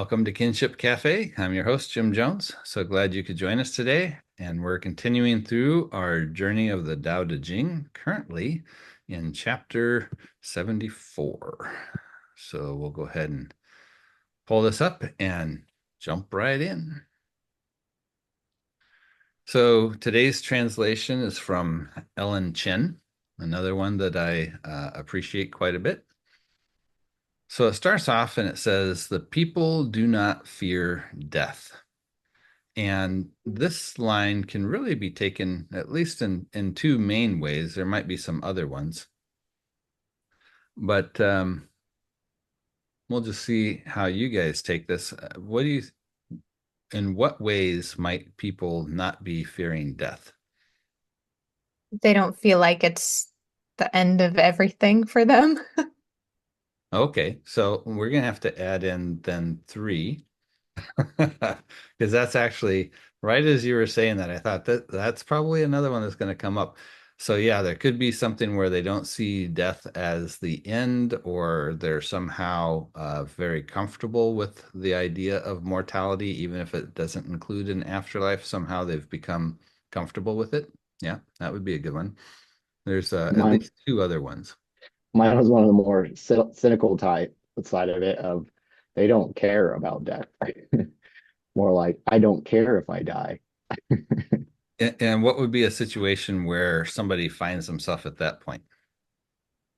Welcome to Kinship Cafe. I'm your host, Jim Jones. So glad you could join us today. And we're continuing through our journey of the Daodejing, currently in chapter 74. So we'll go ahead and pull this up and jump right in. So today's translation is from Ellen Chen, another one that I appreciate quite a bit. So it starts off and it says, "The people do not fear death." And this line can really be taken at least in two main ways. There might be some other ones, but we'll just see how you guys take this. In what ways might people not be fearing death? They don't feel like it's the end of everything for them. Okay, so we're gonna have to add in then three, because that's actually right as you were saying that, I thought that's probably another one that's going to come up. So yeah, there could be something where they don't see death as the end, or they're somehow very comfortable with the idea of mortality, even if it doesn't include an afterlife. Somehow they've become comfortable with it. Yeah, that would be a good one. There's at Mine, least two other ones. mine was one of the more cynical type side of it of they don't care about death. More like I don't care if I die. And what would be a situation where somebody finds themselves at that point?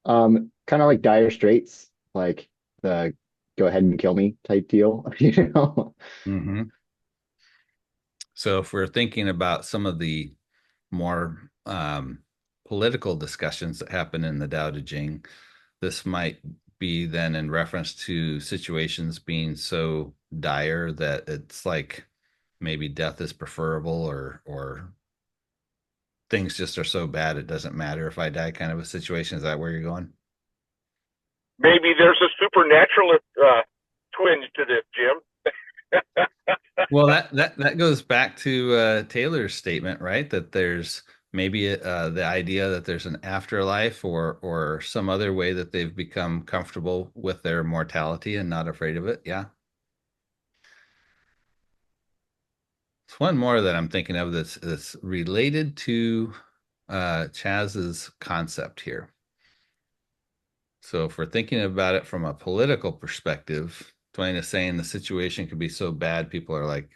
Kind of like dire straits, like the go ahead and kill me type deal, you know? Hmm. So if we're thinking about some of the more political discussions that happen in the Tao Te Ching, this might be then in reference to situations being so dire that it's like maybe death is preferable, or things just are so bad it doesn't matter if I die, kind of a situation. Is that where you're going? Maybe there's a supernatural twinge to this, Jim. Well, that goes back to Taylor's statement, right? That there's maybe the idea that there's an afterlife, or some other way that they've become comfortable with their mortality and not afraid of it. Yeah. It's one more that I'm thinking of that's related to Chaz's concept here. So if we're thinking about it from a political perspective, Twain is saying the situation could be so bad, people are like,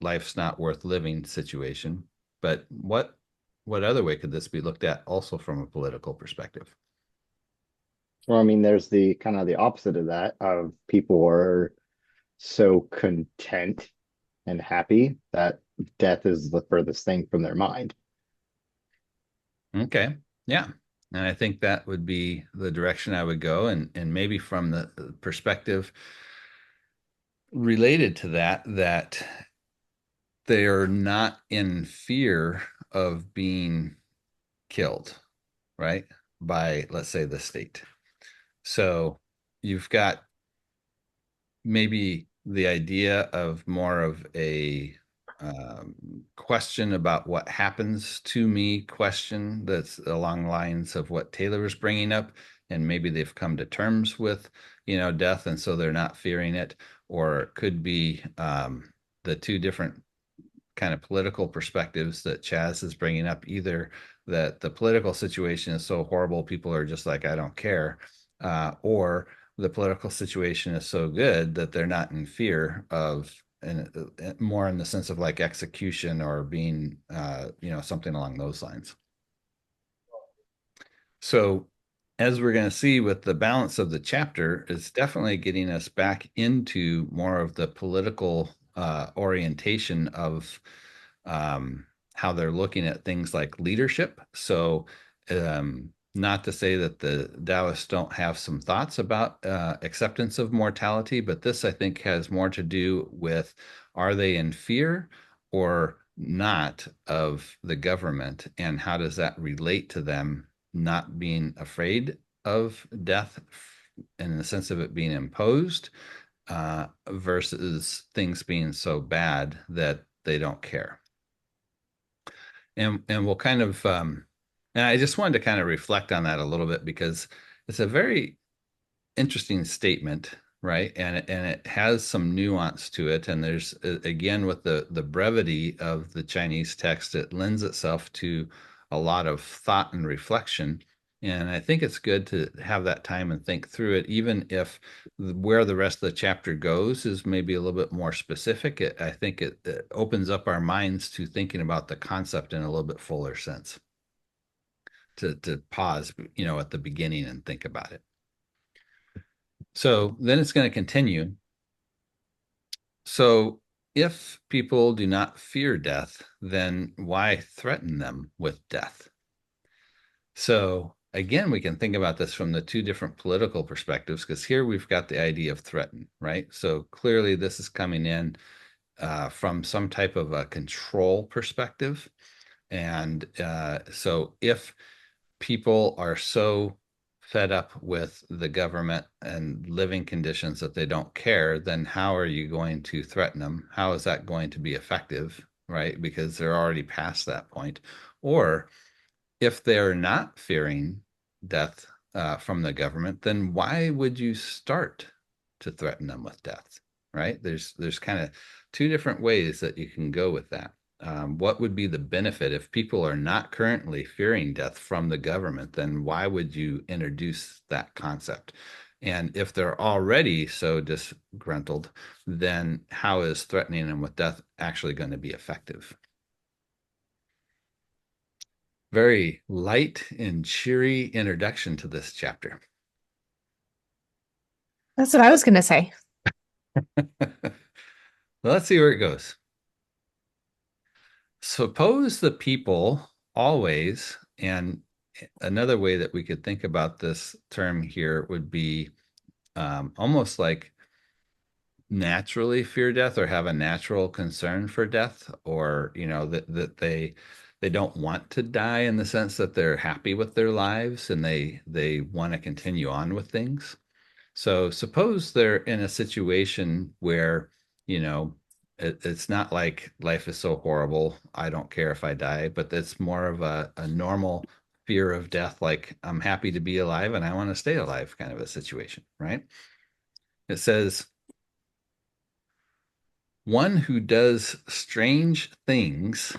life's not worth living situation. But what other way could this be looked at also from a political perspective? Well, I mean, there's the kind of the opposite of that of people are so content and happy that death is the furthest thing from their mind. Okay. Yeah. And I think that would be the direction I would go. And maybe from the perspective related to that, that they are not in fear of being killed, right? By, let's say, the state. So you've got maybe the idea of more of a question about what happens to me question that's along lines of what Taylor was bringing up. And maybe they've come to terms with, death. And so they're not fearing it. Or it could be the two different kind of political perspectives that Chaz is bringing up, either that the political situation is so horrible, people are just like, I don't care, or the political situation is so good that they're not in fear of, and more in the sense of like execution or being, something along those lines. So, as we're going to see with the balance of the chapter, it's definitely getting us back into more of the political orientation of how they're looking at things like leadership. So, not to say that the Taoists don't have some thoughts about acceptance of mortality, but this, I think, has more to do with, are they in fear or not of the government, and how does that relate to them not being afraid of death in the sense of it being imposed, versus things being so bad that they don't care. And we'll kind of and I just wanted to kind of reflect on that a little bit, because it's a very interesting statement, right? And it has some nuance to it. And there's again with the brevity of the Chinese text, it lends itself to a lot of thought and reflection. And I think it's good to have that time and think through it, even if where the rest of the chapter goes is maybe a little bit more specific. I think it opens up our minds to thinking about the concept in a little bit fuller sense. To pause, at the beginning and think about it. So then it's going to continue. So if people do not fear death, then why threaten them with death? So again, we can think about this from the two different political perspectives, because here we've got the idea of threaten, right? So clearly this is coming in from some type of a control perspective. And so if people are so fed up with the government and living conditions that they don't care, then how are you going to threaten them? How is that going to be effective, right? Because they're already past that point. Or if they're not fearing death from the government, then why would you start to threaten them with death, right? There's kind of two different ways that you can go with that. What would be the benefit if people are not currently fearing death from the government? Then why would you introduce that concept? And if they're already so disgruntled, then how is threatening them with death actually going to be effective? Very light and cheery introduction to this chapter. That's what I was going to say. Well, let's see where it goes. Suppose the people always, and another way that we could think about this term here would be almost like naturally fear death or have a natural concern for death, or that they don't want to die in the sense that they're happy with their lives and they want to continue on with things. So suppose they're in a situation where it's not like life is so horrible, I don't care if I die, but it's more of a normal fear of death, like I'm happy to be alive and I want to stay alive kind of a situation, right? It says, one who does strange things,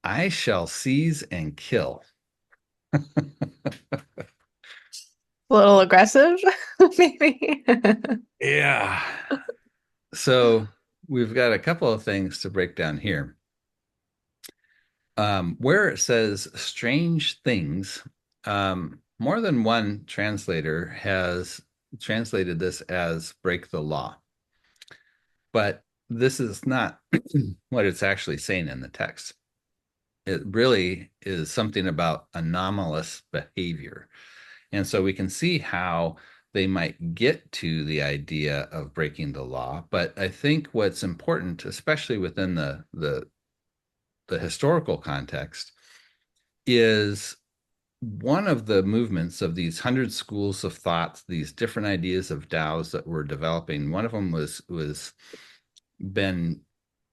I shall seize and kill. A little aggressive, maybe. Yeah. So we've got a couple of things to break down here. Where it says strange things, more than one translator has translated this as break the law. But this is not what it's actually saying in the text. It really is something about anomalous behavior. And so we can see how they might get to the idea of breaking the law. But I think what's important, especially within the historical context, is one of the movements of these 100 schools of thought, these different ideas of Tao's that were developing. One of them was been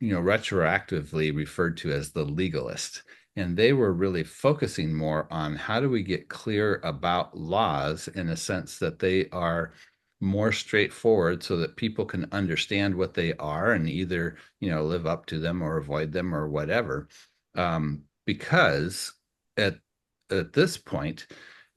retroactively referred to as the legalist, and they were really focusing more on how do we get clear about laws in a sense that they are more straightforward so that people can understand what they are and either live up to them or avoid them or whatever, because at this point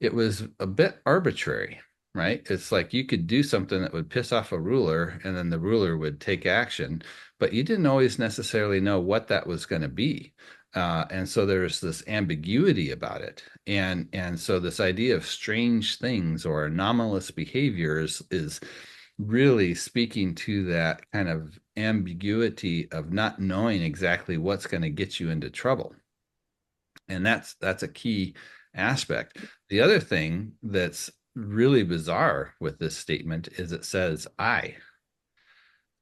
it was a bit arbitrary, right? It's like you could do something that would piss off a ruler and then the ruler would take action, but you didn't always necessarily know what that was going to be. And so there's this ambiguity about it. And so this idea of strange things or anomalous behaviors is really speaking to that kind of ambiguity of not knowing exactly what's going to get you into trouble. And that's a key aspect. The other thing that's really bizarre with this statement is it says I.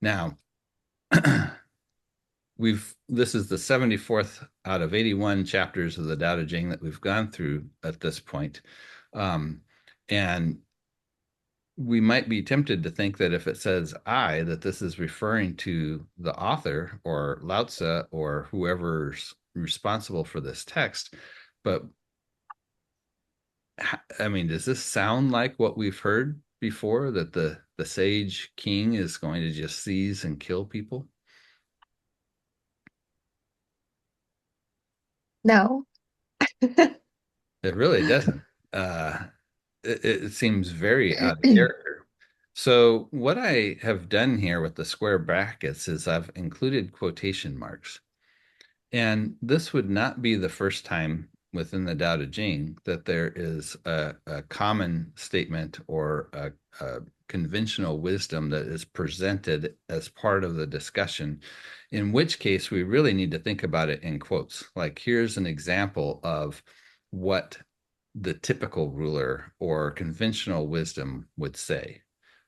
Now, this is the 74th out of 81 chapters of the Daodejing that we've gone through at this point. And we might be tempted to think that if it says I, that this is referring to the author or Lao Tzu or whoever's responsible for this text. But I mean, does this sound like what we've heard before, that the the sage king is going to just seize and kill people? No. It really doesn't. It seems very out of character. So what I have done here with the square brackets is I've included quotation marks. And this would not be the first time within the Tao Te Ching that there is a common statement or a conventional wisdom that is presented as part of the discussion, in which case we really need to think about it in quotes. Like, here's an example of what the typical ruler or conventional wisdom would say,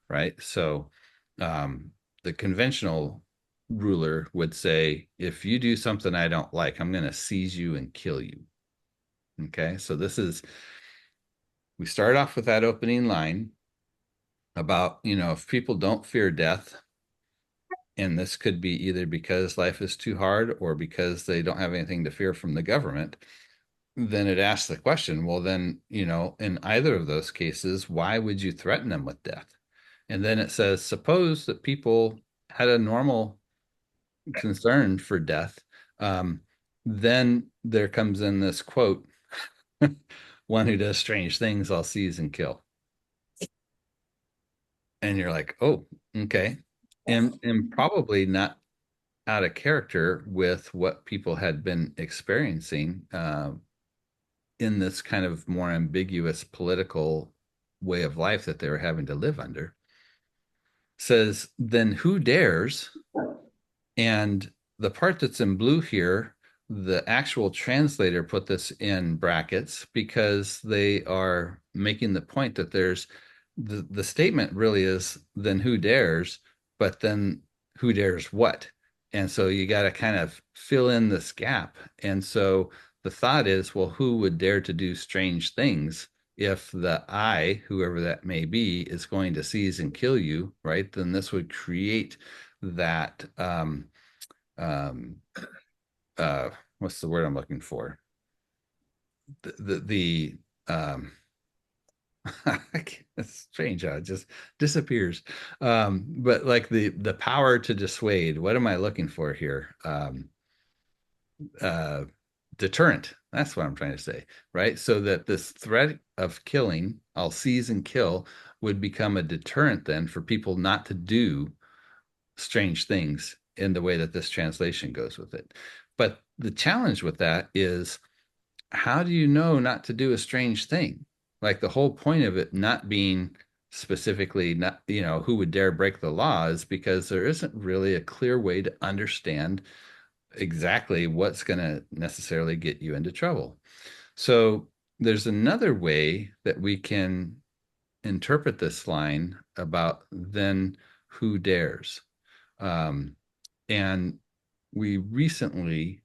right? So the conventional ruler would say, if you do something I don't like, I'm going to seize you and kill you. Okay, so we start off with that opening line about, if people don't fear death, and this could be either because life is too hard or because they don't have anything to fear from the government, then it asks the question, well, then, in either of those cases, why would you threaten them with death? And then it says, suppose that people had a normal concern for death. Then there comes in this quote, one who does strange things, I'll seize and kill. And you're like, oh, okay. And probably not out of character with what people had been experiencing in this kind of more ambiguous political way of life that they were having to live under. Says, then who dares? And the part that's in blue here, the actual translator put this in brackets because they are making the point that there's the statement really is, then who dares, but then who dares what? And so you got to kind of fill in this gap. And so the thought is, well, who would dare to do strange things if the I, whoever that may be, is going to seize and kill you, right? Then this would create that um what's the word I'm looking for? The it's strange how it just disappears. But like the power to dissuade, what am I looking for here? Uh Deterrent. That's what I'm trying to say, right? So that this threat of killing, I'll seize and kill, would become a deterrent then for people not to do strange things in the way that this translation goes with it. But the challenge with that is, how do you know not to do a strange thing? Like, the whole point of it not being specifically not, who would dare break the law, is because there isn't really a clear way to understand exactly what's going to necessarily get you into trouble. So there's another way that we can interpret this line about then who dares. And we recently,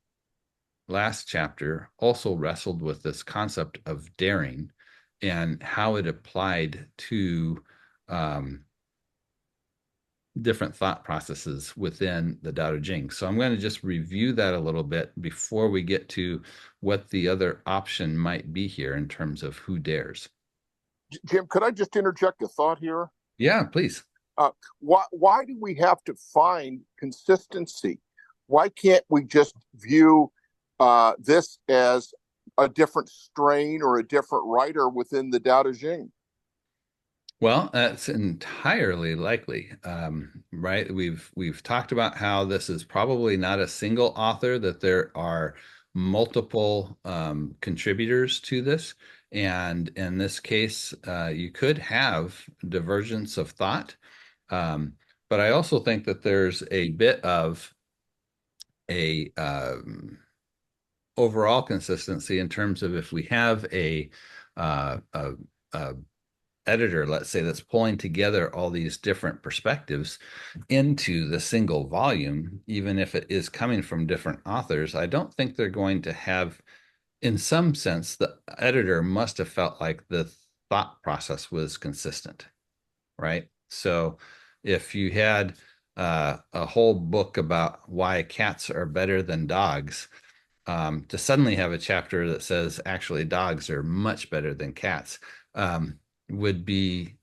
last chapter, also wrestled with this concept of daring and how it applied to different thought processes within the Daodejing. So I'm going to just review that a little bit before we get to what the other option might be here in terms of who dares. Jim, could I just interject a thought here? Yeah, please. Why do we have to find consistency? Why can't we just view this as a different strain or a different writer within the Daodejing? Well, that's entirely likely, right? We've talked about how this is probably not a single author, that there are multiple contributors to this. And in this case, you could have divergence of thought. But I also think that there's a bit of a overall consistency in terms of, if we have a editor, let's say, that's pulling together all these different perspectives into the single volume, even if it is coming from different authors, I don't think they're going to have, in some sense, the editor must have felt like the thought process was consistent, right? So if you had a whole book about why cats are better than dogs, to suddenly have a chapter that says actually dogs are much better than cats, would be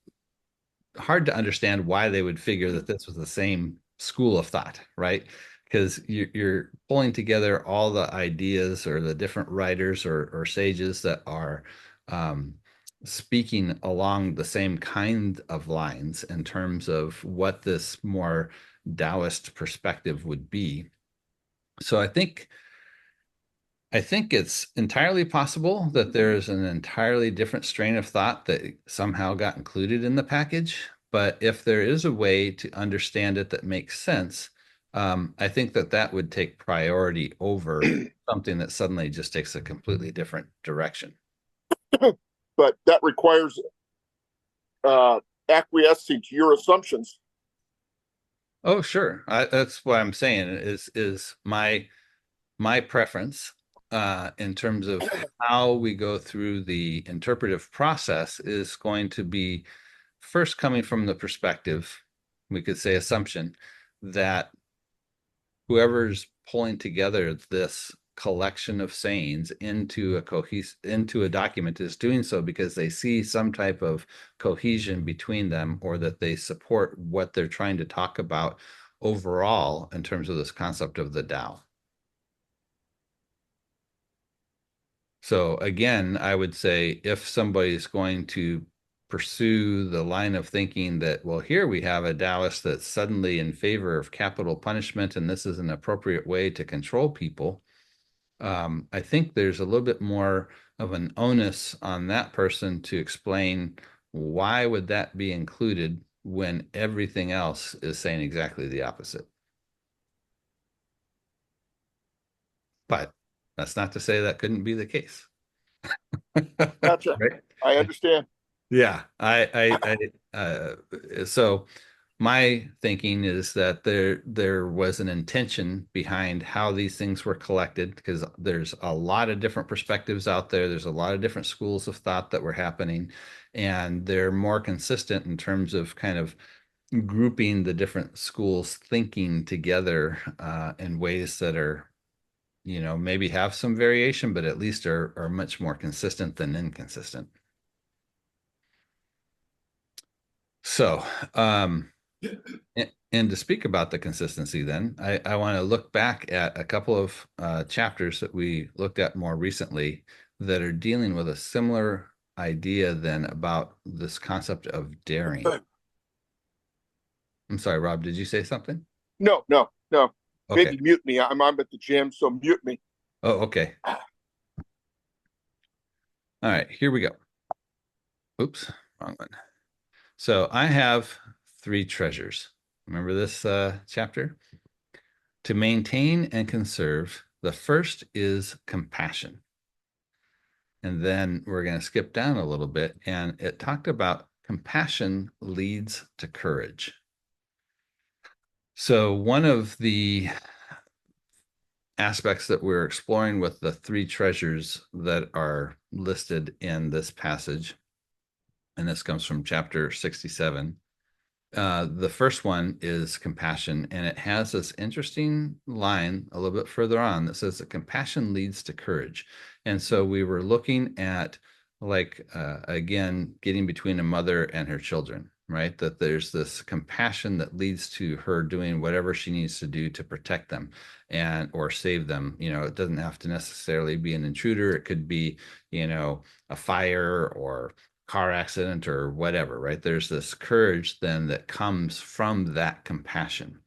hard to understand why they would figure that this was the same school of thought, right? Because you're pulling together all the ideas or the different writers or sages that are speaking along the same kind of lines in terms of what this more Taoist perspective would be. So I think it's entirely possible that there's an entirely different strain of thought that somehow got included in the package. But if there is a way to understand it that makes sense, I think that that would take priority over something that suddenly just takes a completely different direction. But that requires acquiescing to your assumptions. Oh, sure. That's what I'm saying is my preference in terms of how we go through the interpretive process is going to be first coming from the perspective, we could say assumption, that whoever's pulling together this collection of sayings into a document is doing so because they see some type of cohesion between them, or that they support what they're trying to talk about overall in terms of this concept of the Tao. So again, I would say if somebody's going to pursue the line of thinking that, well, here we have a Taoist that's suddenly in favor of capital punishment, and this is an appropriate way to control people, I think there's a little bit more of an onus on that person to explain why would that be included when everything else is saying exactly the opposite. But that's not to say that couldn't be the case. Gotcha. Right? I understand. Yeah, so my thinking is that there was an intention behind how these things were collected, because there's a lot of different perspectives out there. There's a lot of different schools of thought that were happening, and they're more consistent in terms of kind of grouping the different schools thinking together in ways that are, maybe have some variation, but at least are much more consistent than inconsistent. So, and to speak about the consistency, then I want to look back at a couple of chapters that we looked at more recently that are dealing with a similar idea then about this concept of daring. I'm sorry, Rob, did you say something? No. Okay. Maybe mute me. I'm at the gym, so mute me. Oh, okay. All right, here we go. Oops, wrong one. So I have 3 treasures. Remember this chapter? To maintain and conserve, the first is compassion. And then we're going to skip down a little bit, and it talked about compassion leads to courage. So one of the aspects that we're exploring with the 3 treasures that are listed in this passage, and this comes from chapter 67, the first one is compassion, and it has this interesting line a little bit further on that says that compassion leads to courage. And so we were looking at, like, again, getting between a mother and her children, right? That there's this compassion that leads to her doing whatever she needs to do to protect them or save them. It doesn't have to necessarily be an intruder. It could be, a fire or car accident or whatever, right? There's this courage then that comes from that compassion.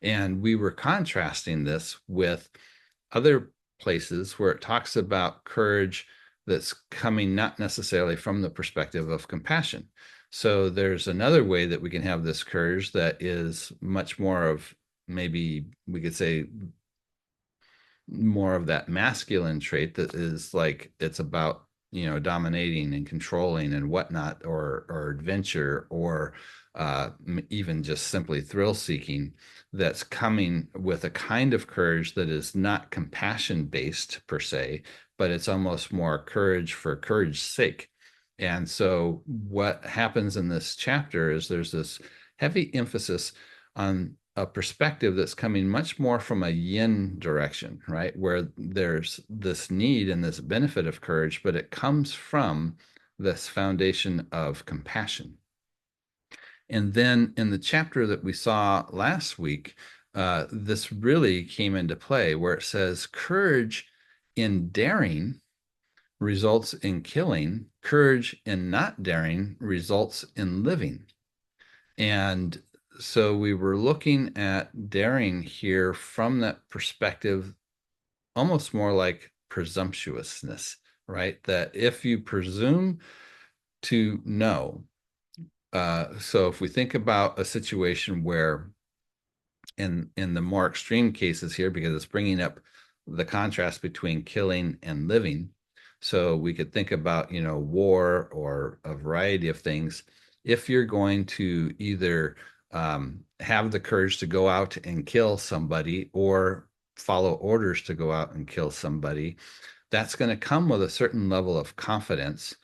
And we were contrasting this with other places where it talks about courage that's coming not necessarily from the perspective of compassion. So there's another way that we can have this courage that is much more of, maybe we could say, more of that masculine trait that is like, it's about dominating and controlling and whatnot, or adventure, or even just simply thrill seeking, that's coming with a kind of courage that is not compassion based per se, but it's almost more courage for courage's sake. And so what happens in this chapter is there's this heavy emphasis on a perspective that's coming much more from a yin direction, right? Where there's this need and this benefit of courage, but it comes from this foundation of compassion. And then in the chapter that we saw last week, this really came into play where it says courage in daring results in killing, courage in not daring results in living. And so we were looking at daring here from that perspective, almost more like presumptuousness, right? That if you presume to know, so if we think about a situation where in the more extreme cases here, because it's bringing up the contrast between killing and living, so we could think about, war or a variety of things. If you're going to either have the courage to go out and kill somebody or follow orders to go out and kill somebody, that's going to come with a certain level of confidence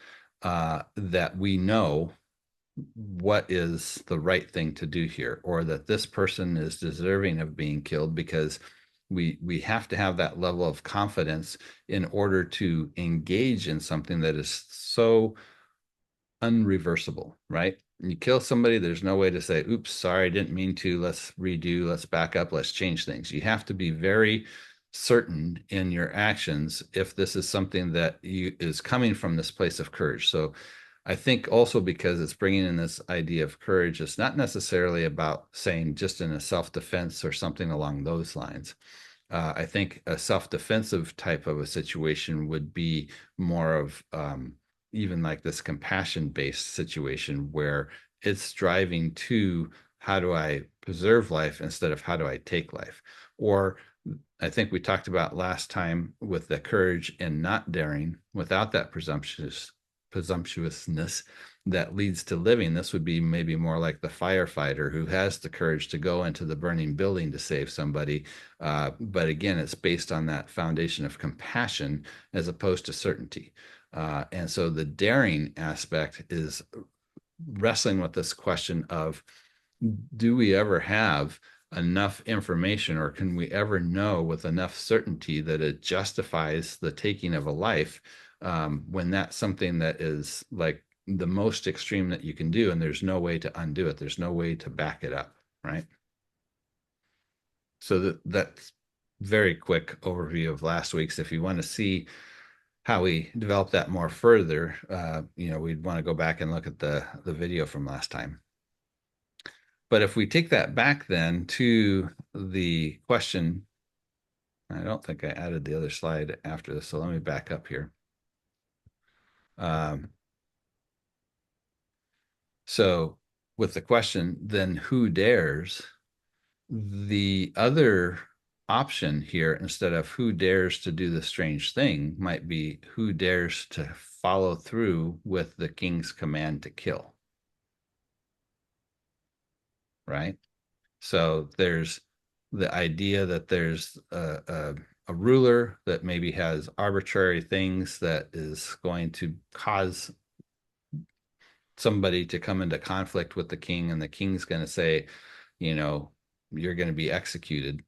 that we know what is the right thing to do here, or that this person is deserving of being killed, because we have to have that level of confidence in order to engage in something that is so unreversible, right? You kill somebody, there's no way to say, oops, sorry, I didn't mean to, let's redo, let's back up, let's change things. You have to be very certain in your actions if this is something that is coming from this place of courage. So I think also because it's bringing in this idea of courage, it's not necessarily about saying just in a self-defense or something along those lines. I think a self-defensive type of a situation would be more of even like this compassion-based situation where it's striving to how do I preserve life instead of how do I take life. Or I think we talked about last time with the courage and not daring without that presumptuousness that leads to living. This would be maybe more like the firefighter who has the courage to go into the burning building to save somebody. But again, it's based on that foundation of compassion as opposed to certainty. And so the daring aspect is wrestling with this question of, do we ever have enough information, or can we ever know with enough certainty that it justifies the taking of a life, when that's something that is like the most extreme that you can do, and there's no way to undo it, there's no way to back it up, right? So that's very quick overview of last week's. If you want to see how we develop that more further, we'd want to go back and look at the video from last time. But if we take that back then to the question, I don't think I added the other slide after this, so let me back up here. So with the question, then who dares? The other option here, instead of who dares to do the strange thing, might be who dares to follow through with the king's command to kill. Right? So there's the idea that there's a ruler that maybe has arbitrary things that is going to cause somebody to come into conflict with the king, and the king's going to say, you're going to be executed.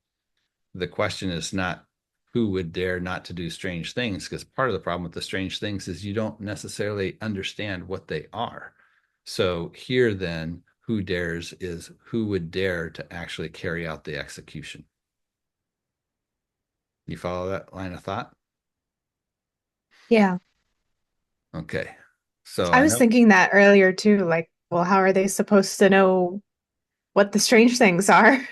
The question is not who would dare not to do strange things, because part of the problem with the strange things is you don't necessarily understand what they are. So here then, who dares is who would dare to actually carry out the execution. You follow that line of thought? Yeah. Okay. So I was thinking that earlier too, like, well, how are they supposed to know what the strange things are?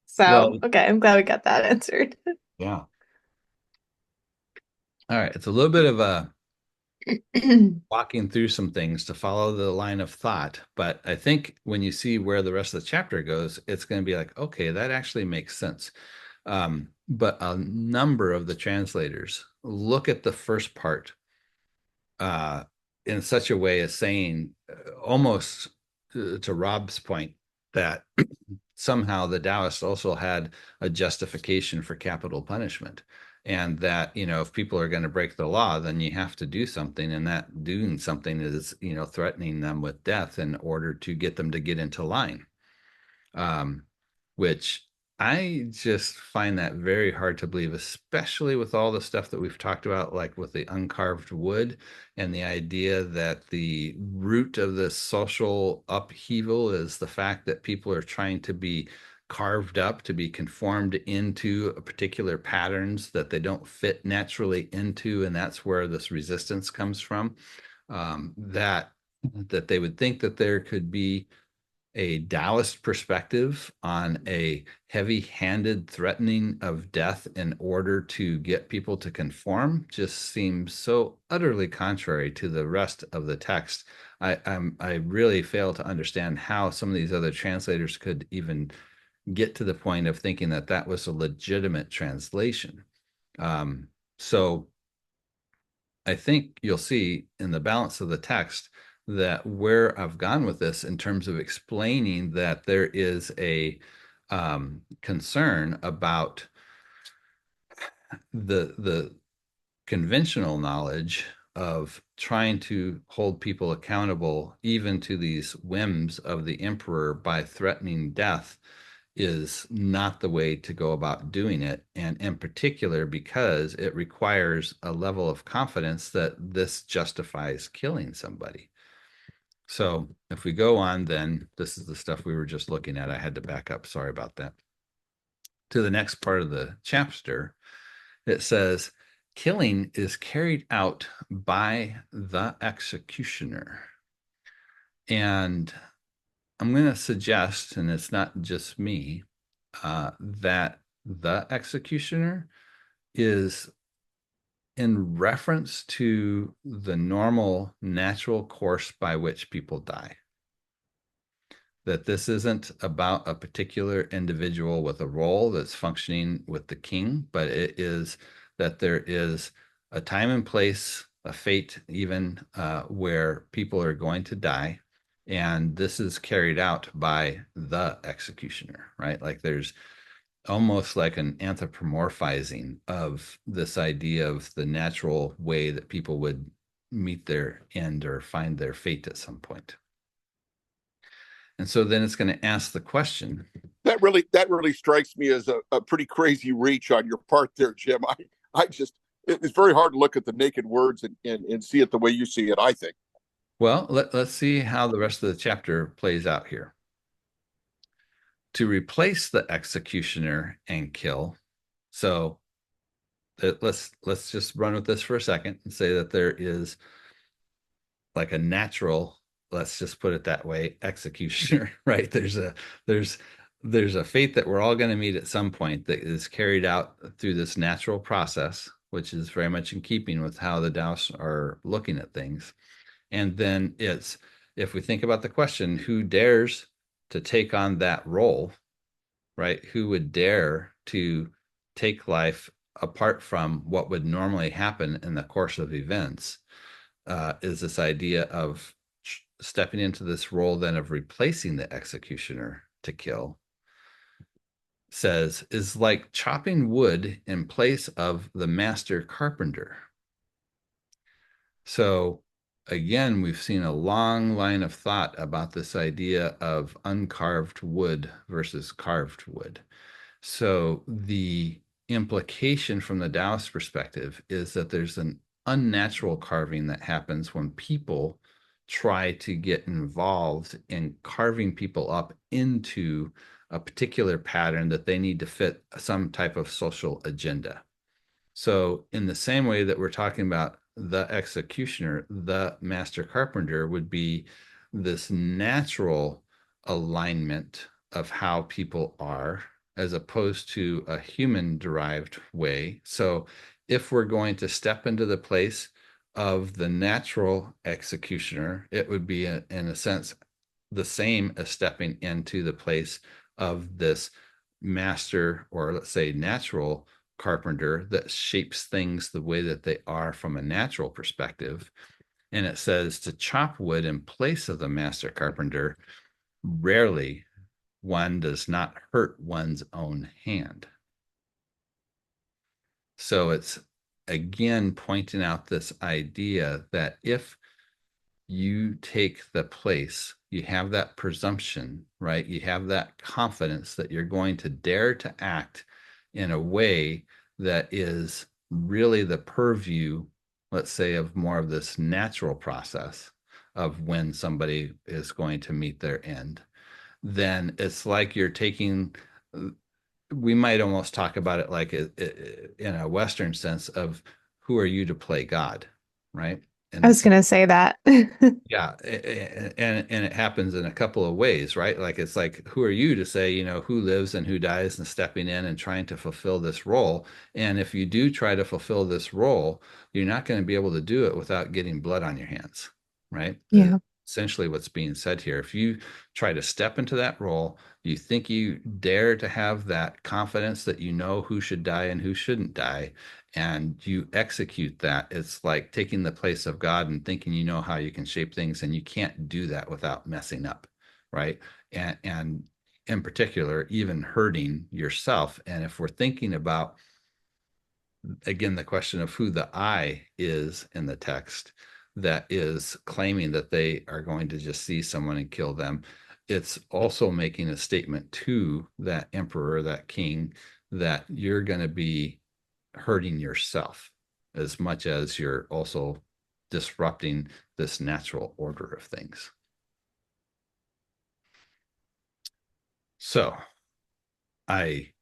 So, okay, I'm glad we got that answered. Yeah. All right. It's a little bit of a walking through some things to follow the line of thought. But I think when you see where the rest of the chapter goes, it's going to be like, okay, that actually makes sense. But a number of the translators look at the first part in such a way as saying, almost to Rob's point, that somehow the Taoists also had a justification for capital punishment. And that, if people are going to break the law, then you have to do something. And that doing something is, threatening them with death in order to get them to get into line. Which I just find that very hard to believe, especially with all the stuff that we've talked about, like with the uncarved wood and the idea that the root of this social upheaval is the fact that people are trying to be carved up, to be conformed into a particular patterns that they don't fit naturally into, and that's where this resistance comes from. That they would think that there could be a Taoist perspective on a heavy-handed threatening of death in order to get people to conform just seems so utterly contrary to the rest of the text. I really fail to understand how some of these other translators could even get to the point of thinking that that was a legitimate translation. So I think you'll see in the balance of the text that where I've gone with this in terms of explaining that there is a concern about the conventional knowledge of trying to hold people accountable even to these whims of the emperor by threatening death is not the way to go about doing it. And in particular, because it requires a level of confidence that this justifies killing somebody. So if we go on, then this is the stuff we were just looking at. I had to back up. Sorry about that. To the next part of the chapter, it says, killing is carried out by the executioner. And I'm going to suggest, and it's not just me, that the executioner is in reference to the normal, natural course by which people die. That this isn't about a particular individual with a role that's functioning with the king, but it is that there is a time and place, a fate even, where people are going to die. And this is carried out by the executioner, right? Like there's almost like an anthropomorphizing of this idea of the natural way that people would meet their end or find their fate at some point. And so then it's going to ask the question. That really strikes me as a pretty crazy reach on your part there, Jim. I just, it's very hard to look at the naked words and see it the way you see it, I think. Well, let's see how the rest of the chapter plays out here. To replace the executioner and kill. So let's just run with this for a second and say that there is like a natural, let's just put it that way, executioner, right? There's a fate that we're all going to meet at some point that is carried out through this natural process, which is very much in keeping with how the Taoists are looking at things. And then it's, if we think about the question, who dares to take on that role, right? Who would dare to take life apart from what would normally happen in the course of events? Is this idea of stepping into this role then of replacing the executioner to kill. Says is like chopping wood in place of the master carpenter. So again, we've seen a long line of thought about this idea of uncarved wood versus carved wood. So the implication from the Taoist perspective is that there's an unnatural carving that happens when people try to get involved in carving people up into a particular pattern that they need to fit some type of social agenda. So in the same way that we're talking about the executioner, the master carpenter would be this natural alignment of how people are, as opposed to a human derived way. So if we're going to step into the place of the natural executioner, it would be in a sense the same as stepping into the place of this master, or let's say natural carpenter, that shapes things the way that they are from a natural perspective. And it says to chop wood in place of the master carpenter, rarely one does not hurt one's own hand. So it's again pointing out this idea that if you take the place, you have that presumption, right? You have that confidence that you're going to dare to act in a way that is really the purview, let's say, of more of this natural process of when somebody is going to meet their end. Then it's like you're taking, we might almost talk about it like in a Western sense of who are you to play God, right? I And was going to say that. yeah, and it happens in a couple of ways, right? Like it's like, who are you to say, who lives and who dies, and stepping in and trying to fulfill this role. And if you do try to fulfill this role, you're not going to be able to do it without getting blood on your hands, right? Yeah. Essentially what's being said here. If you try to step into that role, you think you dare to have that confidence that you know who should die and who shouldn't die, and you execute that, it's like taking the place of God and thinking you know how you can shape things, and you can't do that without messing up, right? And in particular, even hurting yourself. And if we're thinking about, again, the question of who the I is in the text that is claiming that they are going to just see someone and kill them, it's also making a statement to that emperor, that king, that you're going to be hurting yourself as much as you're also disrupting this natural order of things. So I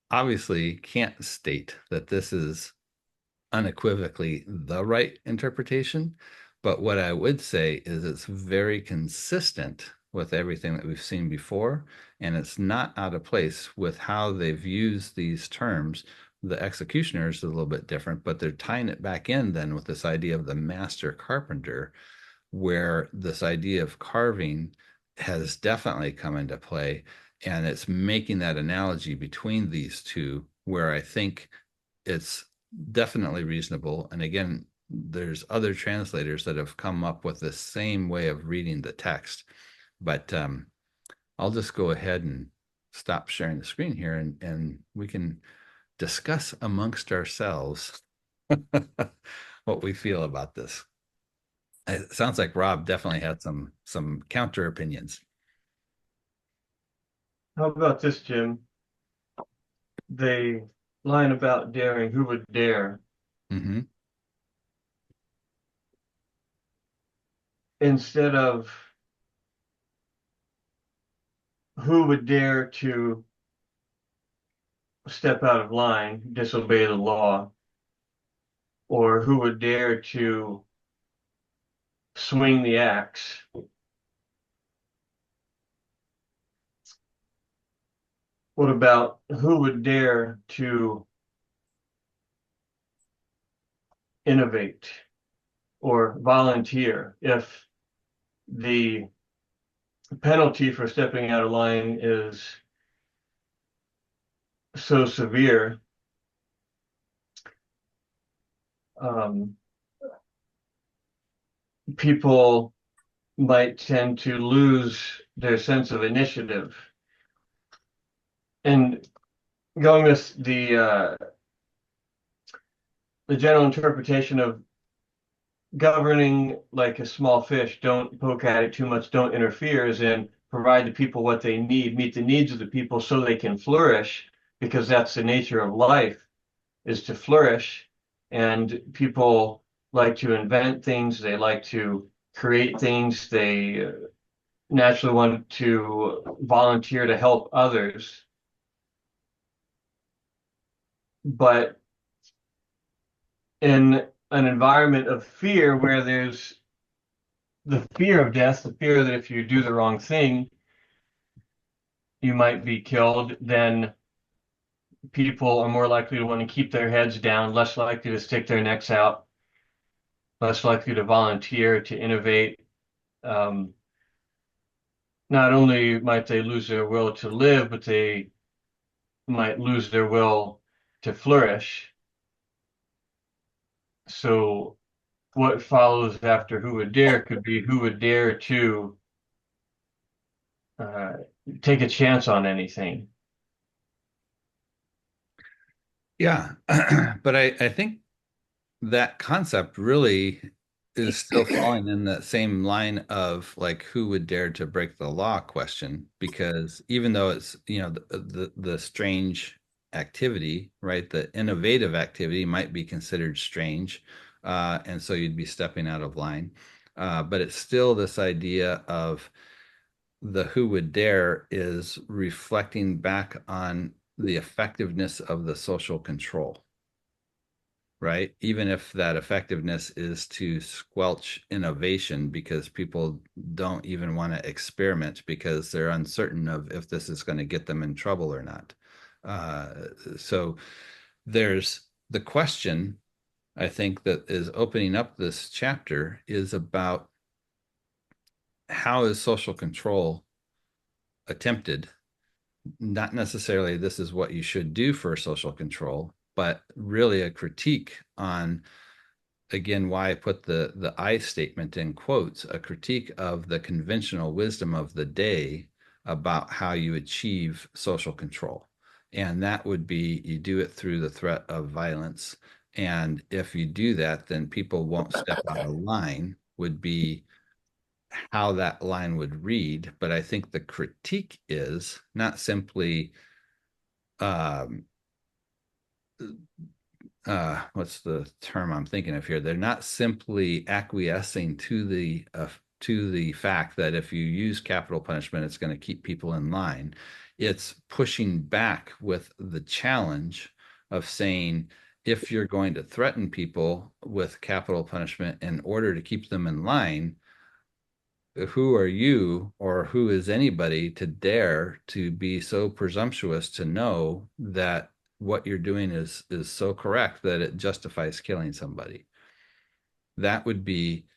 obviously can't state that this is unequivocally the right interpretation, but what I would say is it's very consistent with everything that we've seen before, and it's not out of place with how they've used these terms. The executioners is a little bit different, but they're tying it back in then with this idea of the master carpenter, where this idea of carving has definitely come into play, and it's making that analogy between these two, where I think it's definitely reasonable. And again, there's other translators that have come up with the same way of reading the text. But I'll just go ahead and stop sharing the screen here, and we can discuss amongst ourselves what we feel about this. It sounds like Rob definitely had some counter opinions. How about this, Jim? The line about daring, who would dare? Mm-hmm. Instead of who would dare to step out of line, disobey the law, or who would dare to swing the axe. What about who would dare to innovate or volunteer if the penalty for stepping out of line is so severe? People might tend to lose their sense of initiative. And going with the general interpretation of governing like a small fish, don't poke at it too much, don't interfere, as in provide the people what they need, meet the needs of the people so they can flourish, because that's the nature of life, is to flourish. And people like to invent things, they like to create things, they naturally want to volunteer to help others. But in an environment of fear where there's the fear of death, the fear that if you do the wrong thing, you might be killed, then people are more likely to want to keep their heads down, less likely to stick their necks out, less likely to volunteer, to innovate. Not only might they lose their will to live, but they might lose their will to flourish. So what follows after who would dare could be who would dare to take a chance on anything. Yeah, but I think that concept really is still falling in that same line of like who would dare to break the law question, because even though it's, the strange activity, right, the innovative activity might be considered strange, and so you'd be stepping out of line, but it's still this idea of the who would dare is reflecting back on the effectiveness of the social control, right? Even if that effectiveness is to squelch innovation because people don't even want to experiment because they're uncertain of if this is going to get them in trouble or not. So there's the question, I think, that is opening up this chapter is about how is social control attempted? Not necessarily this is what you should do for social control, but really a critique on, again, why I put the I statement in quotes, a critique of the conventional wisdom of the day about how you achieve social control. And that would be you do it through the threat of violence. And if you do that, then people won't step out of line, would be how that line would read. But I think the critique is not simply what's the term I'm thinking of here? They're not simply acquiescing to the fact that if you use capital punishment, it's going to keep people in line. It's pushing back with the challenge of saying, if you're going to threaten people with capital punishment in order to keep them in line, who are you or who is anybody to dare to be so presumptuous to know that what you're doing is so correct that it justifies killing somebody? That would be,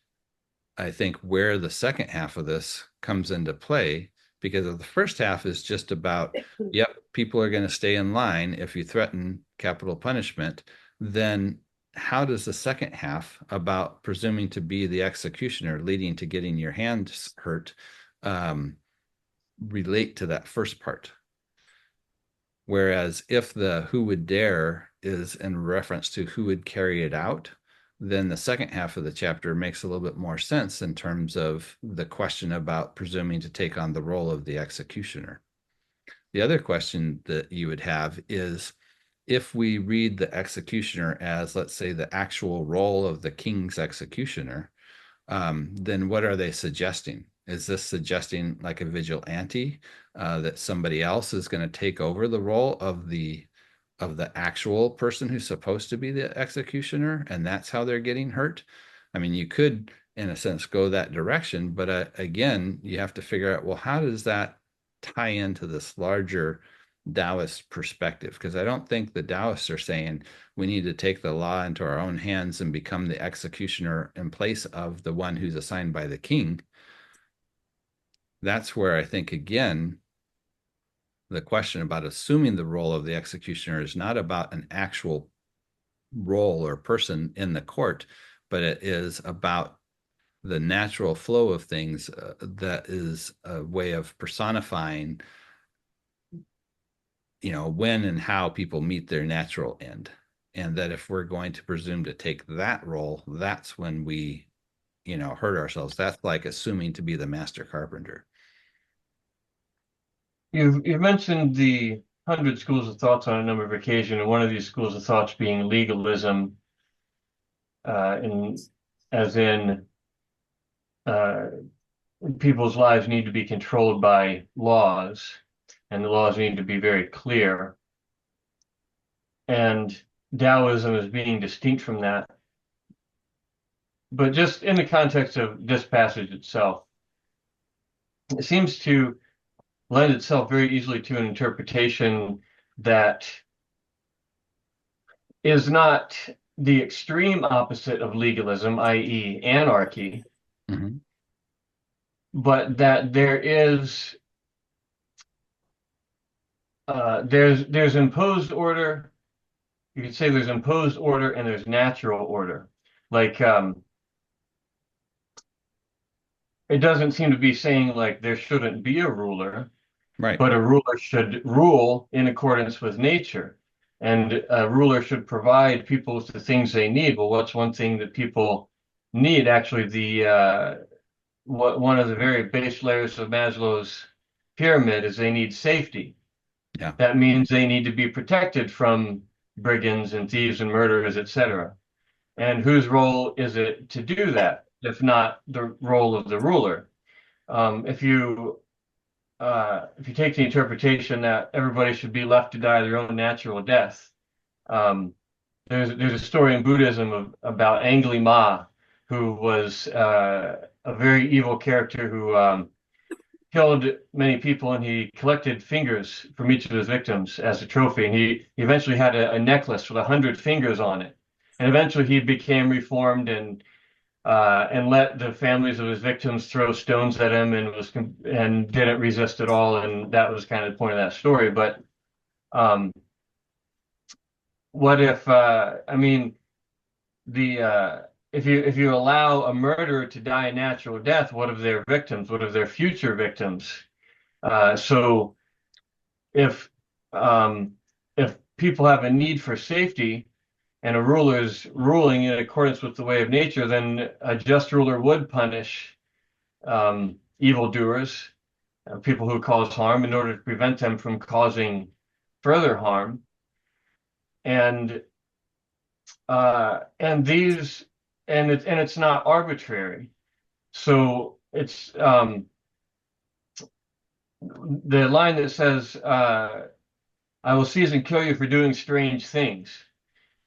I think, where the second half of this comes into play, because of the first half is just about, yep, people are going to stay in line if you threaten capital punishment. Then how does the second half about presuming to be the executioner leading to getting your hands hurt relate to that first part? Whereas if the who would dare is in reference to who would carry it out, then the second half of the chapter makes a little bit more sense in terms of the question about presuming to take on the role of the executioner. The other question that you would have is, if we read the executioner as, let's say, the actual role of the king's executioner, then what are they suggesting? Is this suggesting like a vigilante, that somebody else is going to take over the role of the actual person who's supposed to be the executioner, and that's how they're getting hurt? I mean, you could, in a sense, go that direction, but again, you have to figure out, well, how does that tie into this larger Taoist perspective? Because I don't think the Taoists are saying we need to take the law into our own hands and become the executioner in place of the one who's assigned by the king. That's where I think, again, the question about assuming the role of the executioner is not about an actual role or person in the court, but it is about the natural flow of things, that is a way of personifying, when and how people meet their natural end. And that if we're going to presume to take that role, that's when we, hurt ourselves. That's like assuming to be the master carpenter. You've mentioned the 100 schools of thoughts on a number of occasions, and one of these schools of thoughts being legalism, as in people's lives need to be controlled by laws, and the laws need to be very clear. And Taoism is being distinct from that. But just in the context of this passage itself, it seems to lend itself very easily to an interpretation that is not the extreme opposite of legalism, i.e. anarchy, but that there is there's imposed order. You could say there's imposed order and there's natural order. Like it doesn't seem to be saying like there shouldn't be a ruler, right? But a ruler should rule in accordance with nature, and a ruler should provide people with the things they need. Well, what's one thing that people need. Actually, one of the very base layers of Maslow's pyramid is they need safety. Yeah. That means they need to be protected from brigands and thieves and murderers, etc. And whose role is it to do that, if not the role of the ruler? If you take the interpretation that everybody should be left to die their own natural death, um, there's a story in Buddhism about Anglima, who was a very evil character who killed many people, and he collected fingers from each of his victims as a trophy. And he eventually had a necklace with 100 fingers on it. And eventually he became reformed and let the families of his victims throw stones at him and didn't resist at all. And that was kind of the point of that story. But what if I mean the if you allow a murderer to die a natural death, what of their victims? What of their future victims? So if if people have a need for safety and a ruler is ruling in accordance with the way of nature, then a just ruler would punish evildoers, people who cause harm, in order to prevent them from causing further harm. And it's not arbitrary. So it's the line that says, "I will seize and kill you for doing strange things."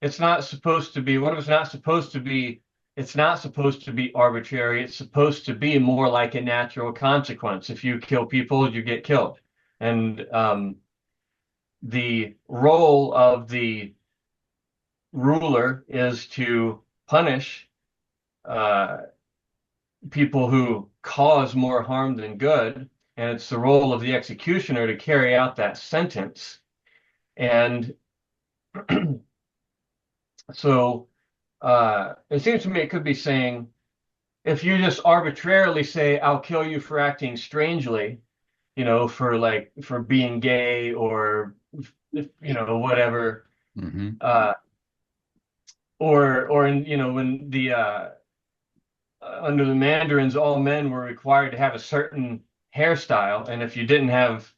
It's not supposed to be. What if it's not supposed to be? It's not supposed to be arbitrary. It's supposed to be more like a natural consequence. If you kill people, you get killed. And the role of the ruler is to punish people who cause more harm than good, and it's the role of the executioner to carry out that sentence. And so it seems to me it could be saying, if you just arbitrarily say, "I'll kill you for acting strangely," for being gay or whatever, or when the under the Mandarins, all men were required to have a certain hairstyle, and if you didn't have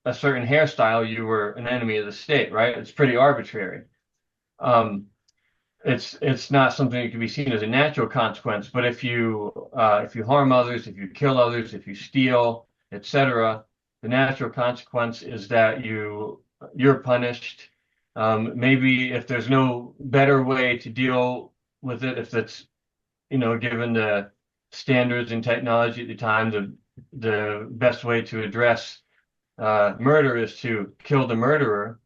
a certain hairstyle, you were an enemy of the state, right? It's pretty arbitrary. It's not something that can be seen as a natural consequence, but if you harm others, if you kill others, if you steal, etc., the natural consequence is that you're punished. Maybe if there's no better way to deal with it, if that's given the standards and technology at the time, the best way to address murder is to kill the murderer.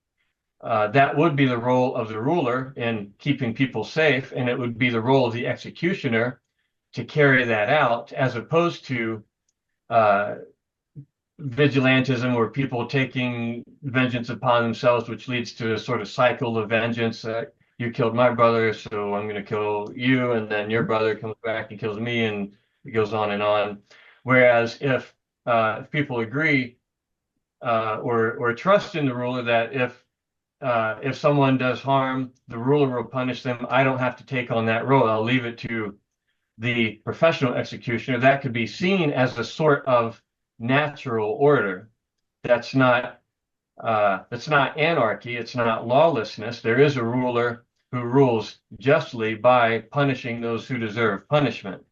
That would be the role of the ruler in keeping people safe, and it would be the role of the executioner to carry that out, as opposed to vigilantism, or people taking vengeance upon themselves, which leads to a sort of cycle of vengeance. You killed my brother, so I'm going to kill you, and then your brother comes back and kills me, and it goes on and on. Whereas if people agree or trust in the ruler that if someone does harm, the ruler will punish them, I don't have to take on that role. I'll leave it to the professional executioner. That could be seen as a sort of natural order. That's not anarchy. It's not lawlessness. There is a ruler who rules justly by punishing those who deserve punishment.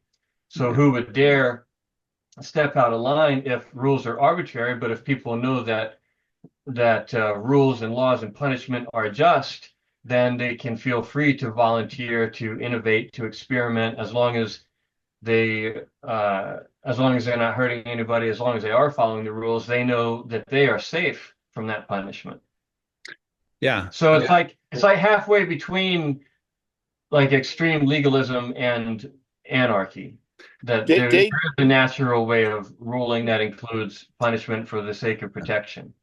So who would dare step out of line if rules are arbitrary? But if people know that rules and laws and punishment are just, then they can feel free to volunteer, to innovate, to experiment, as long as they're not hurting anybody, as long as they are following the rules. They know that they are safe from that punishment. Yeah. So it's like halfway between like extreme legalism and anarchy. That there is a natural way of ruling that includes punishment for the sake of protection.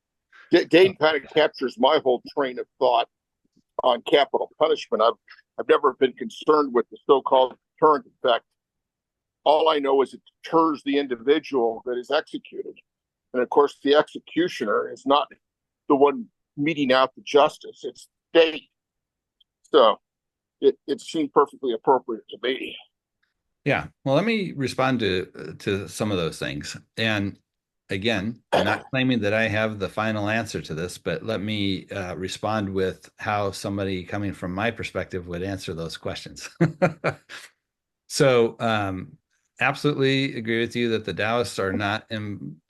Dane kind of captures my whole train of thought on capital punishment. I've never been concerned with the so-called deterrent effect. All I know is it deters the individual that is executed. And of course, the executioner is not the one meting out the justice, it's the state. So it seemed perfectly appropriate to me. Yeah. Well, let me respond to some of those things. And again, not claiming that I have the final answer to this, but let me respond with how somebody coming from my perspective would answer those questions. So, absolutely agree with you that the Taoists are not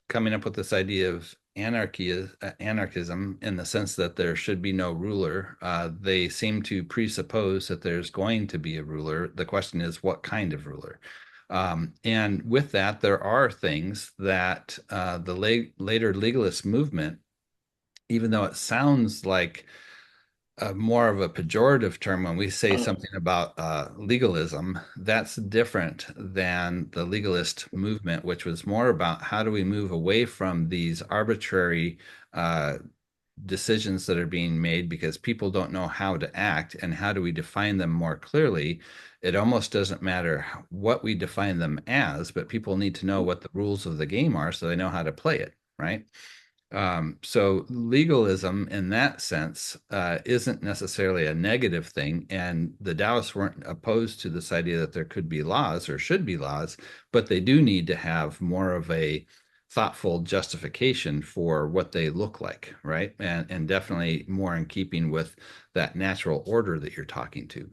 coming up with this idea of anarchism in the sense that there should be no ruler. They seem to presuppose that there's going to be a ruler. The question is, what kind of ruler? And with that, there are things that the later legalist movement, even though it sounds like more of a pejorative term when we say something about legalism, that's different than the legalist movement, which was more about how do we move away from these arbitrary decisions that are being made because people don't know how to act, and how do we define them more clearly. It almost doesn't matter what we define them as, but people need to know what the rules of the game are so they know how to play it, right? So legalism in that sense isn't necessarily a negative thing. And the Taoists weren't opposed to this idea that there could be laws or should be laws, but they do need to have more of a thoughtful justification for what they look like, right? And definitely more in keeping with that natural order that you're talking to.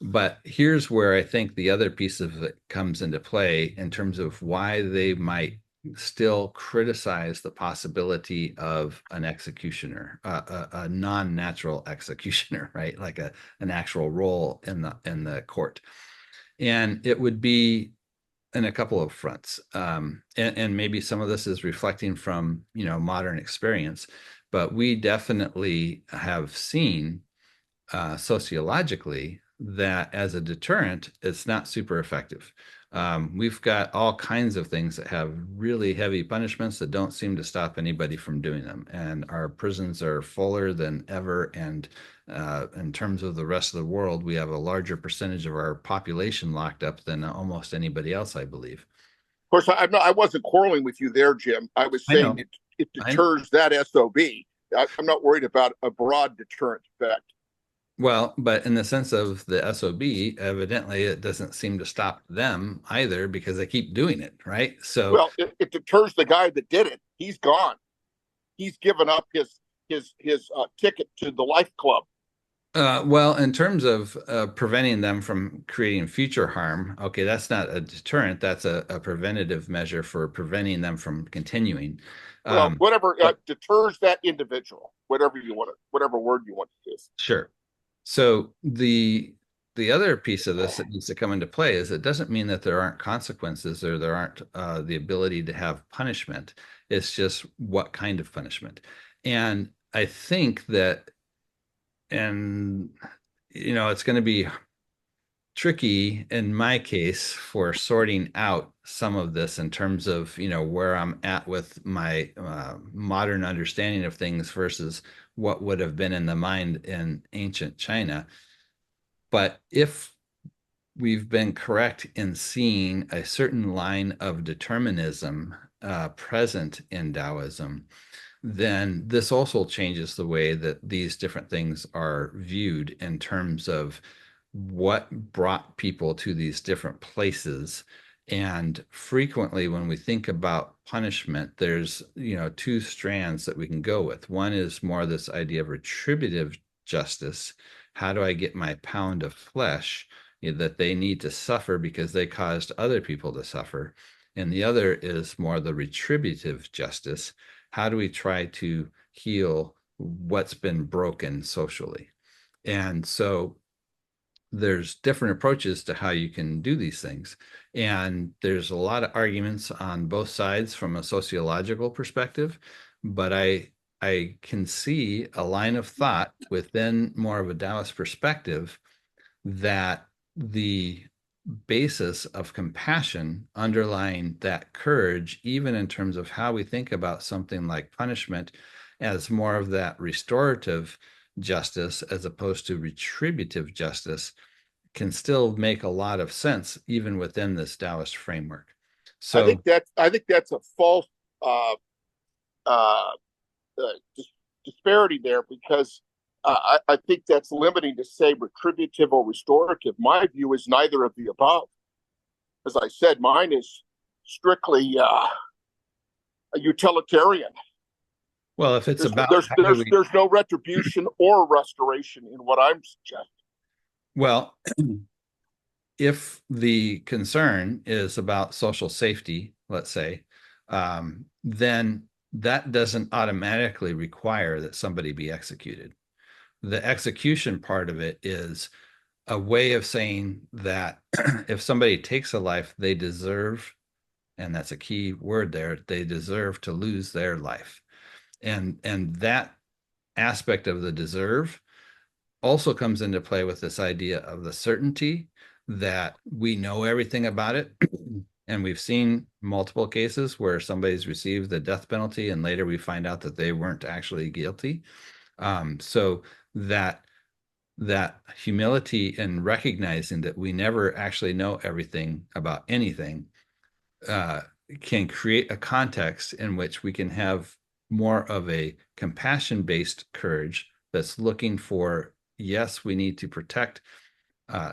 But here's where I think the other piece of it comes into play in terms of why they might still criticize the possibility of an executioner, a non-natural executioner, right? Like an actual role in the court. And it would be in a couple of fronts. And maybe some of this is reflecting from, modern experience, but we definitely have seen sociologically that as a deterrent, it's not super effective. We've got all kinds of things that have really heavy punishments that don't seem to stop anybody from doing them. And our prisons are fuller than ever. And in terms of the rest of the world, we have a larger percentage of our population locked up than almost anybody else, I believe. Of course, I wasn't quarreling with you there, Jim. I was I know. saying it deters that SOB. I'm not worried about a broad deterrent effect. Well, but in the sense of the SOB, evidently it doesn't seem to stop them either because they keep doing it, right? So, Well, it deters the guy that did it. He's gone. He's given up his ticket to the Life Club. well, in terms of preventing them from creating future harm, okay, that's not a deterrent. That's a preventative measure for preventing them from continuing. Well, whatever But deters that individual, whatever word you want to use. sure. So the other piece of this that needs to come into play is it doesn't mean that there aren't consequences or there aren't the ability to have punishment. It's just what kind of punishment. And I think that, and it's going to be tricky in my case for sorting out some of this in terms of where I'm at with my modern understanding of things versus what would have been in the mind in ancient China. But if we've been correct in seeing a certain line of determinism present in Taoism, then this also changes the way that these different things are viewed in terms of what brought people to these different places. And frequently, when we think about punishment, there's, two strands that we can go with. One is more this idea of retributive justice. How do I get my pound of flesh that they need to suffer because they caused other people to suffer? And the other is more the retributive justice. How do we try to heal what's been broken socially? And so there's different approaches to how you can do these things. And there's a lot of arguments on both sides from a sociological perspective, but I can see a line of thought within more of a Taoist perspective that the basis of compassion underlying that courage, even in terms of how we think about something like punishment as more of that restorative justice as opposed to retributive justice, can still make a lot of sense even within this Taoist framework. So I think that's a false uh, uh, disparity there because I think that's limiting to say retributive or restorative. My view is neither of the above. As I said, mine is strictly a utilitarian. Well, if it's about there's no retribution or restoration in what I'm suggesting. Well, if the concern is about social safety, let's say, then that doesn't automatically require that somebody be executed. The execution part of it is a way of saying that if somebody takes a life, they deserve, and that's a key word there, they deserve to lose their life. And that aspect of the deserve also comes into play with this idea of the certainty that we know everything about it. And we've seen multiple cases where somebody's received the death penalty and later we find out that they weren't actually guilty. So that humility and recognizing that we never actually know everything about anything can create a context in which we can have more of a compassion-based courage that's looking for, yes, we need to protect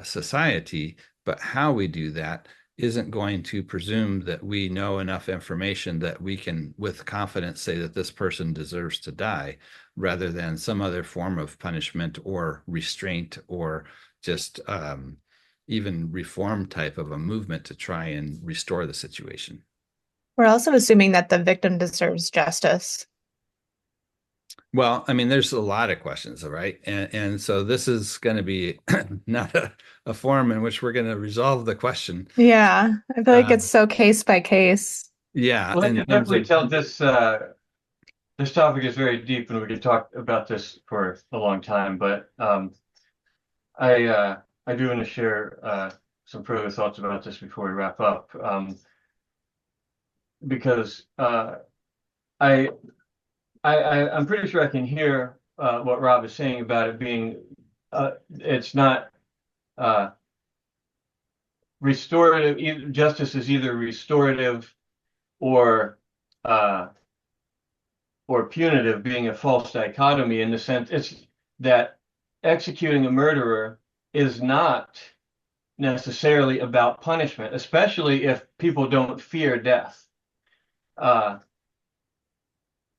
society, but how we do that isn't going to presume that we know enough information that we can with confidence say that this person deserves to die, rather than some other form of punishment or restraint or just even reform type of a movement to try and restore the situation. We're also assuming that the victim deserves justice. Well, I mean, there's a lot of questions, right? And so this is going to be not a forum in which we're going to resolve the question. Yeah, I feel like it's so case by case. Yeah. Well, I can definitely tell this this topic is very deep, and we could talk about this for a long time. But I do want to share some further thoughts about this before we wrap up, because I'm pretty sure I can hear what Rob is saying about it being it's not restorative. Justice is either restorative or punitive, being a false dichotomy in the sense it's that executing a murderer is not necessarily about punishment, especially if people don't fear death.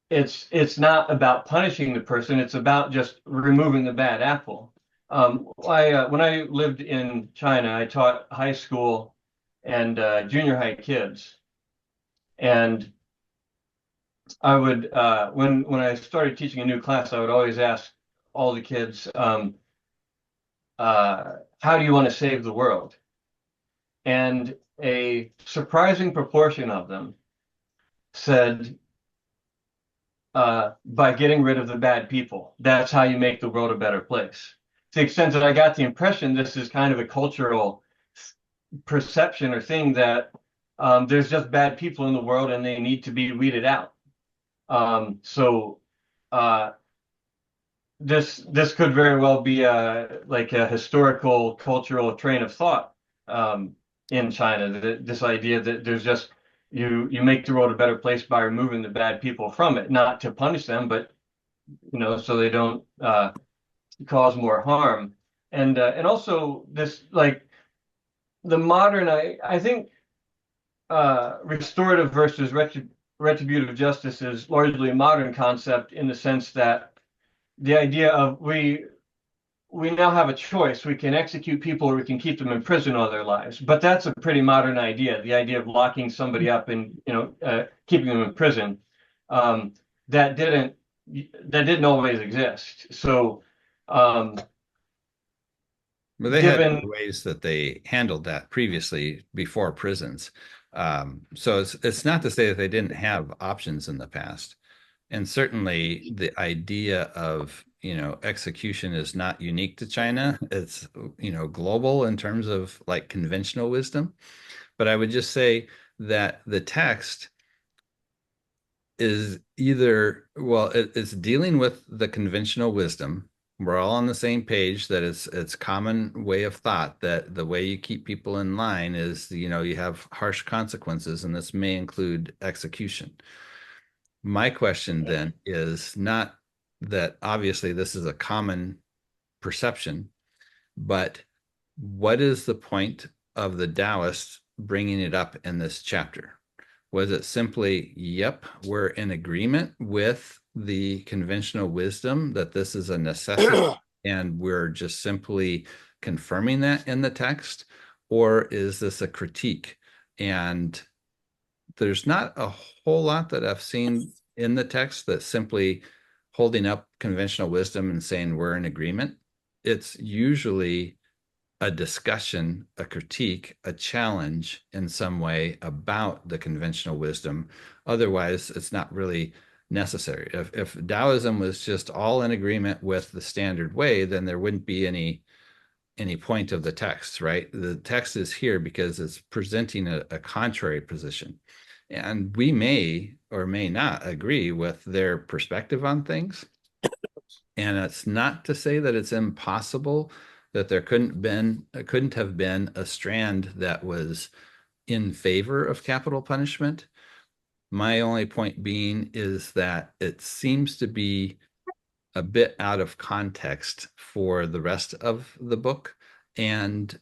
It's not about punishing the person. It's about just removing the bad apple. When I lived in China, I taught high school and junior high kids, and I would when I started teaching a new class, I would always ask all the kids, how do you want to save the world? And a surprising proportion of them said, by getting rid of the bad people. That's how you make the world a better place. To the extent that I got the impression this is kind of a cultural perception or thing that there's just bad people in the world and they need to be weeded out. This could very well be like a historical cultural train of thought in China. This idea that there's just you make the world a better place by removing the bad people from it, not to punish them, but so they don't cause more harm. And also this like the modern I think restorative versus retributive justice is largely a modern concept in the sense that the idea of we now have a choice. We can execute people or we can keep them in prison all their lives. But that's a pretty modern idea, the idea of locking somebody up and keeping them in prison. That didn't always exist. So but they had ways that they handled that previously before prisons. So it's not to say that they didn't have options in the past. And certainly the idea of, execution is not unique to China. It's, global in terms of like conventional wisdom. But I would just say that the text is either, well, it's dealing with the conventional wisdom. We're all on the same page that it's common way of thought that the way you keep people in line is, you have harsh consequences, and this may include execution. My question then is not that obviously this is a common perception, but what is the point of the Taoists bringing it up in this chapter? Was it simply, yep, we're in agreement with the conventional wisdom that this is a necessity and we're just simply confirming that in the text? Or is this a critique? And there's not a whole lot that I've seen in the text that's simply holding up conventional wisdom and saying we're in agreement. It's usually a discussion, a critique, a challenge in some way about the conventional wisdom. Otherwise, it's not really necessary. If Taoism was just all in agreement with the standard way, then there wouldn't be any point of the text, right? The text is here because it's presenting a contrary position. And we may or may not agree with their perspective on things. And it's not to say that it's impossible that there couldn't have been a strand that was in favor of capital punishment. My only point being is that it seems to be a bit out of context for the rest of the book. And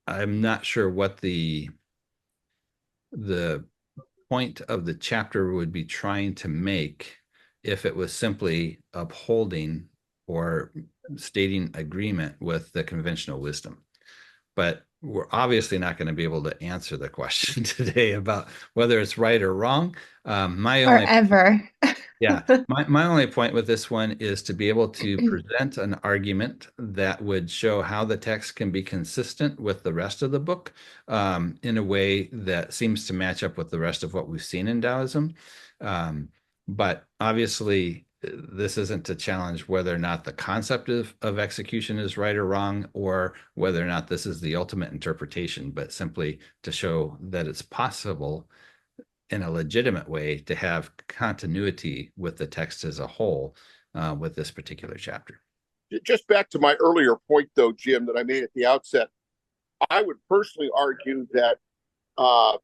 I'm not sure what the point of the chapter would be trying to make if it was simply upholding or stating agreement with the conventional wisdom. But we're obviously not going to be able to answer the question today about whether it's right or wrong. My Or only ever. Yeah, my only point with this one is to be able to present an argument that would show how the text can be consistent with the rest of the book in a way that seems to match up with the rest of what we've seen in Taoism. But obviously, this isn't to challenge whether or not the concept of execution is right or wrong, or whether or not this is the ultimate interpretation, but simply to show that it's possible in a legitimate way to have continuity with the text as a whole with this particular chapter. Just back to my earlier point, though, Jim, that I made at the outset, I would personally argue that a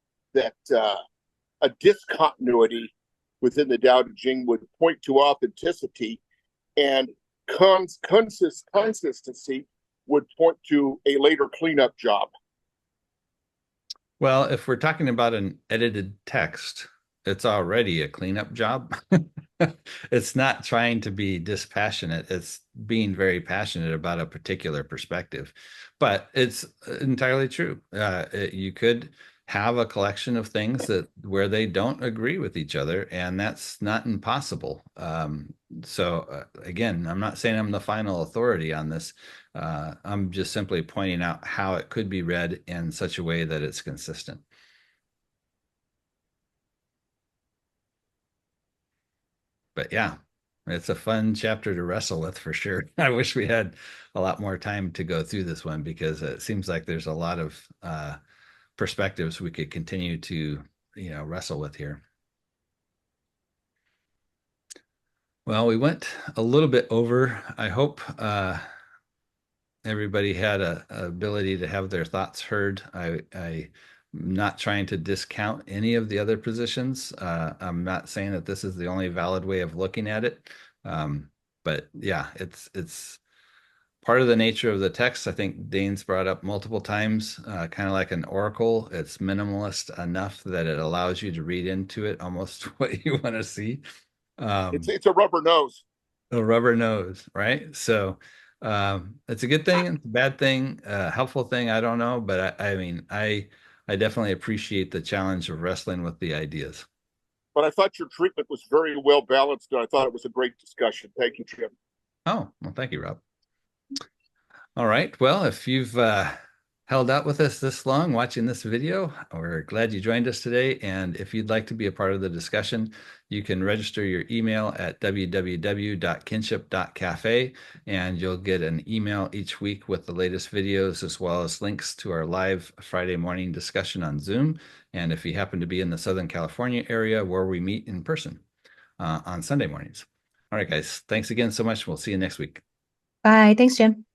discontinuity within the Daodejing would point to authenticity, and consistency would point to a later cleanup job. Well, if we're talking about an edited text, it's already a cleanup job. It's not trying to be dispassionate. It's being very passionate about a particular perspective. But it's entirely true. You could have a collection of things that where they don't agree with each other, and that's not impossible. So again, I'm not saying I'm the final authority on this. I'm just simply pointing out how it could be read in such a way that it's consistent. But yeah, it's a fun chapter to wrestle with for sure. I wish we had a lot more time to go through this one because it seems like there's a lot of perspectives we could continue to, wrestle with here. Well, we went a little bit over. I hope everybody had a ability to have their thoughts heard. I'm not trying to discount any of the other positions. I'm not saying that this is the only valid way of looking at it. But yeah, it's part of the nature of the text. I think Dane's brought up multiple times, kind of like an oracle. It's minimalist enough that it allows you to read into it almost what you want to see. It's a rubber nose. A rubber nose, right? So it's a good thing, it's a bad thing, helpful thing, I don't know, but I mean, I definitely appreciate the challenge of wrestling with the ideas. But I thought your treatment was very well balanced, and I thought it was a great discussion. Thank you, Jim. Oh, well, thank you, Rob. All right. Well, if you've held out with us this long watching this video, we're glad you joined us today. And if you'd like to be a part of the discussion, you can register your email at www.kinship.cafe, and you'll get an email each week with the latest videos as well as links to our live Friday morning discussion on Zoom. And if you happen to be in the Southern California area where we meet in person on Sunday mornings. All right, guys. Thanks again so much. We'll see you next week. Bye. Thanks, Jim.